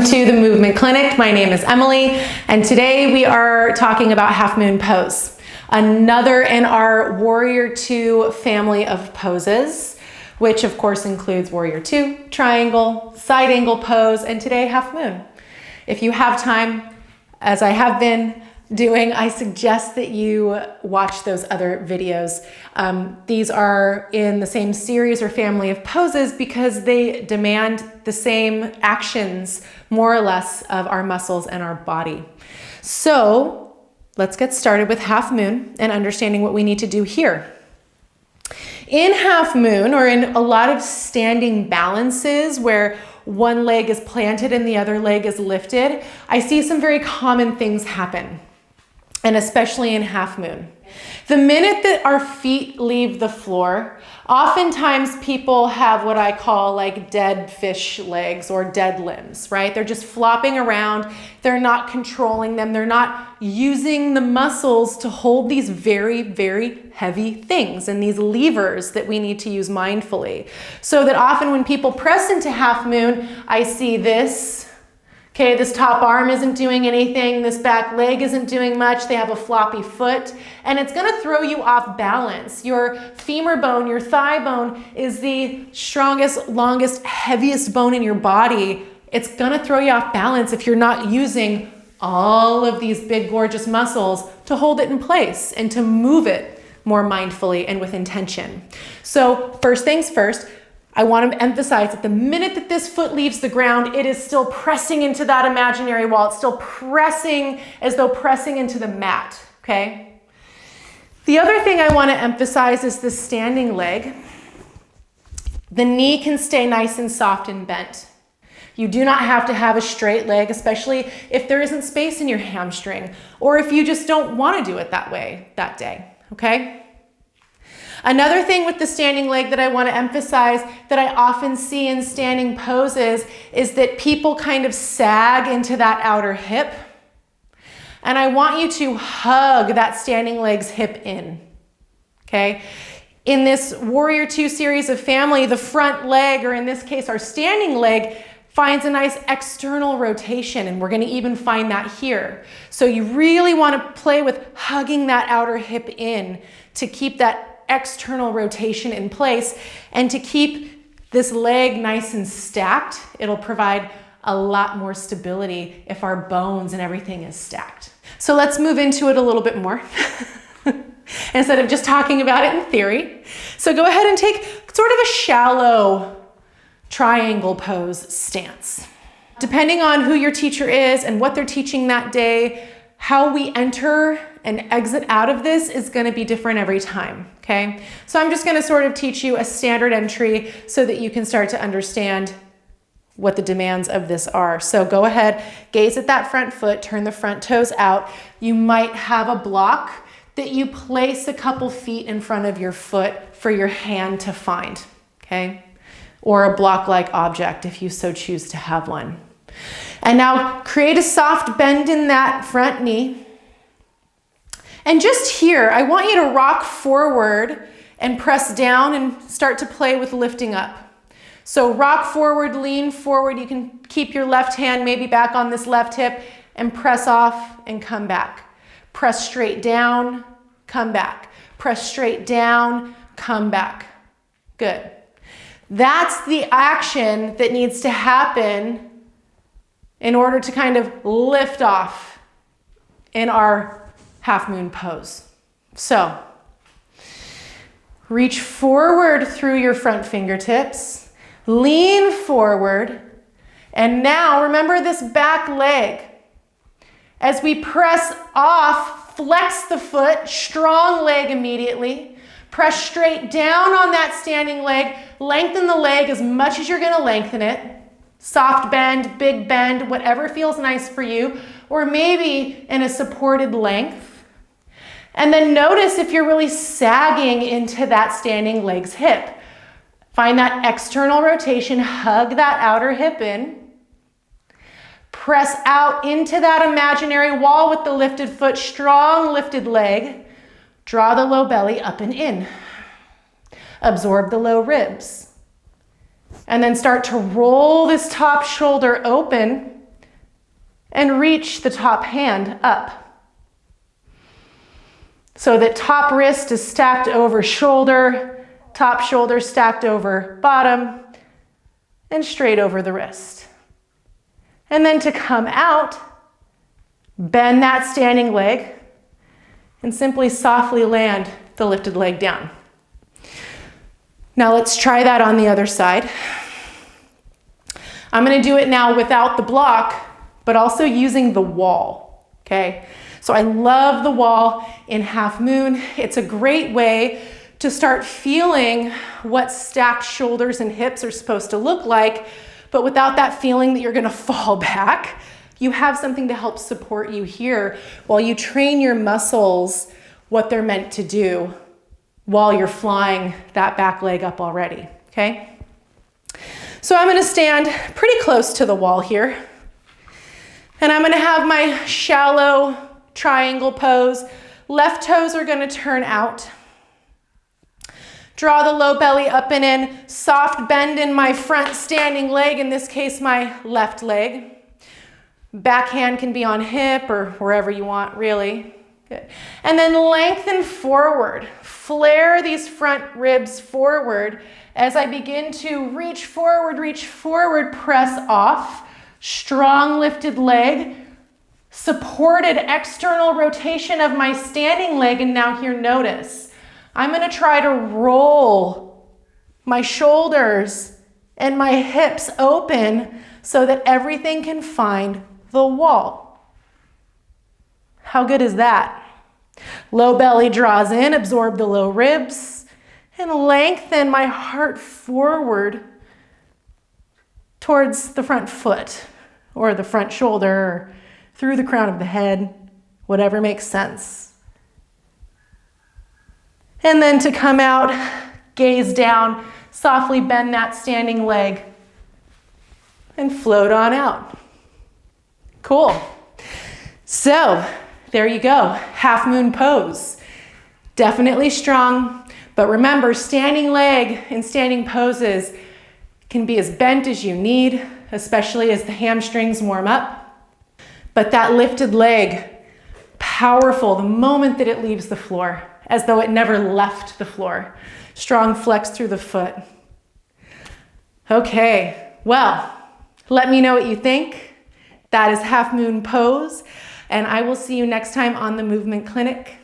Welcome to the Movement Clinic. My name is Emily, and today we are talking about half moon pose, another in our Warrior Two family of poses, which of course includes Warrior Two, triangle, side angle pose, and today half moon. If you have time, as I have been doing, I suggest that you watch those other videos. These are in the same series or family of poses because they demand the same actions, more or less, of our muscles and our body. So let's get started with half moon and understanding what we need to do here. In half moon, or in a lot of standing balances where one leg is planted and the other leg is lifted, I see some very common things happen. And especially in half moon. The minute that our feet leave the floor, oftentimes people have what I call like dead fish legs or dead limbs, right? They're just flopping around. They're not controlling them. They're not using the muscles to hold these very, very heavy things and these levers that we need to use mindfully. So that often when people press into half moon, I see this. Okay, this top arm isn't doing anything, this back leg isn't doing much, they have a floppy foot, and it's gonna throw you off balance. Your femur bone, your thigh bone is the strongest, longest, heaviest bone in your body. It's gonna throw you off balance if you're not using all of these big, gorgeous muscles to hold it in place and to move it more mindfully and with intention. So first things first, I want to emphasize that the minute that this foot leaves the ground, it is still pressing into that imaginary wall. It's still pressing as though pressing into the mat, okay? The other thing I want to emphasize is the standing leg. The knee can stay nice and soft and bent. You do not have to have a straight leg, especially if there isn't space in your hamstring, or if you just don't want to do it that way that day, okay? Another thing with the standing leg that I want to emphasize that I often see in standing poses is that people kind of sag into that outer hip. And I want you to hug that standing leg's hip in, okay? In this Warrior Two series of family, the front leg, or in this case, our standing leg, finds a nice external rotation, and we're going to even find that here. So you really want to play with hugging that outer hip in to keep that external rotation in place and to keep this leg nice and stacked. It'll provide a lot more stability if our bones and everything is stacked. So let's move into it a little bit more instead of just talking about it in theory. So go ahead and take sort of a shallow triangle pose stance. Depending on who your teacher is and what they're teaching that day, how we enter and exit out of this is going to be different every time, okay? So I'm just going to sort of teach you a standard entry so that you can start to understand what the demands of this are. So go ahead, gaze at that front foot, turn the front toes out. You might have a block that you place a couple feet in front of your foot for your hand to find, okay? Or a block-like object if you so choose to have one. And now create a soft bend in that front knee. And just here, I want you to rock forward and press down and start to play with lifting up. So rock forward, lean forward. You can keep your left hand maybe back on this left hip and press off and come back. Press straight down, come back. Press straight down, come back. Good. That's the action that needs to happen in order to kind of lift off in our half moon pose. So reach forward through your front fingertips, lean forward, and now remember this back leg. As we press off, flex the foot, strong leg immediately. Press straight down on that standing leg, lengthen the leg as much as you're gonna lengthen it. Soft bend, big bend, whatever feels nice for you, or maybe in a supported length. And then notice if you're really sagging into that standing leg's hip. Find that external rotation, hug that outer hip in. Press out into that imaginary wall with the lifted foot, strong lifted leg. Draw the low belly up and in. Absorb the low ribs. And then start to roll this top shoulder open and reach the top hand up. So that top wrist is stacked over shoulder, top shoulder stacked over bottom, and straight over the wrist. And then to come out, bend that standing leg and simply softly land the lifted leg down. Now let's try that on the other side. I'm going to do it now without the block, but also using the wall, okay? So I love the wall in half moon. It's a great way to start feeling what stacked shoulders and hips are supposed to look like, but without that feeling that you're going to fall back. You have something to help support you here while you train your muscles what they're meant to do while you're flying that back leg up already, okay? So I'm gonna stand pretty close to the wall here. And I'm gonna have my shallow triangle pose. Left toes are gonna turn out. Draw the low belly up and in. Soft bend in my front standing leg, in this case, my left leg. Back hand can be on hip or wherever you want, really. Good. And then lengthen forward. Flare these front ribs forward as I begin to reach forward, press off. Strong lifted leg. Supported external rotation of my standing leg. And now here, notice, I'm going to try to roll my shoulders and my hips open so that everything can find the wall. How good is that? Low belly draws in, absorb the low ribs, and lengthen my heart forward towards the front foot or the front shoulder or through the crown of the head, whatever makes sense. And then to come out, gaze down, softly bend that standing leg and float on out. Cool. So there you go, half moon pose. Definitely strong, but remember, standing leg in standing poses can be as bent as you need, especially as the hamstrings warm up. But that lifted leg, powerful the moment that it leaves the floor, as though it never left the floor. Strong flex through the foot. Okay, well, let me know what you think. That is half moon pose, and I will see you next time on the Movement Clinic.